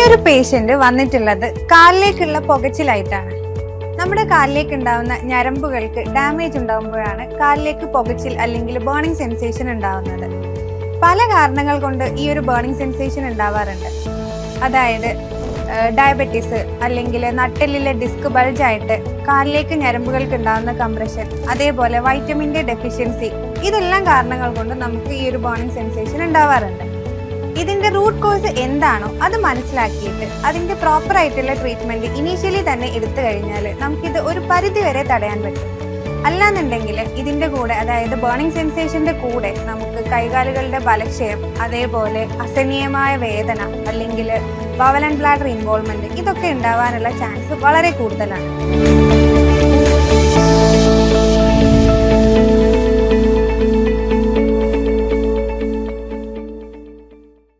ഒരു പേഷ്യന്റ് വന്നിട്ടുള്ളത് കാലിലേക്കുള്ള പുകച്ചിലായിട്ടാണ്. നമ്മുടെ കാലിലേക്ക് ഉണ്ടാവുന്ന ഞരമ്പുകൾക്ക് ഡാമേജ് ഉണ്ടാകുമ്പോഴാണ് കാലിലേക്ക് പുകച്ചിൽ അല്ലെങ്കിൽ ബേണിംഗ് സെൻസേഷൻ ഉണ്ടാവുന്നത്. പല കാരണങ്ങൾ കൊണ്ട് ഈ ഒരു ബേണിംഗ് സെൻസേഷൻ ഉണ്ടാവാറുണ്ട്. അതായത് ഡയബറ്റീസ്, അല്ലെങ്കിൽ നട്ടെല്ലിലെ ഡിസ്ക് ബൾജ് ആയിട്ട് കാലിലേക്ക് ഞരമ്പുകൾക്ക് ഉണ്ടാകുന്ന കംപ്രഷൻ, അതേപോലെ വൈറ്റമിൻ ഡി ഡെഫിഷ്യൻസി, ഇതെല്ലാം കാരണങ്ങൾ കൊണ്ട് നമുക്ക് ഈ ഒരു ബേണിംഗ് സെൻസേഷൻ ഉണ്ടാവാറുണ്ട്. ഇതിന്റെ റൂട്ട് കോസ് എന്താണോ അത് മനസ്സിലാക്കിയിട്ട് അതിന്റെ പ്രോപ്പർ ആയിട്ടുള്ള ട്രീറ്റ്മെന്റ് ഇനീഷ്യലി തന്നെ എടുത്തു കഴിഞ്ഞാൽ നമുക്കിത് ഒരു പരിധി വരെ തടയാൻ പറ്റും. അല്ലാന്നുണ്ടെങ്കിൽ ഇതിന്റെ കൂടെ, അതായത് ബേണിംഗ് സെൻസേഷന്റെ കൂടെ നമുക്ക് കൈകാലുകളുടെ ബലക്ഷയം, അതേപോലെ അസഹനീയമായ വേദന, അല്ലെങ്കിൽ ബവൽ ആൻഡ് ബ്ലാഡർ ഇൻവോൾവ്മെന്റ്, ഇതൊക്കെ ഉണ്ടാവാനുള്ള ചാൻസ് വളരെ കൂടുതലാണ്.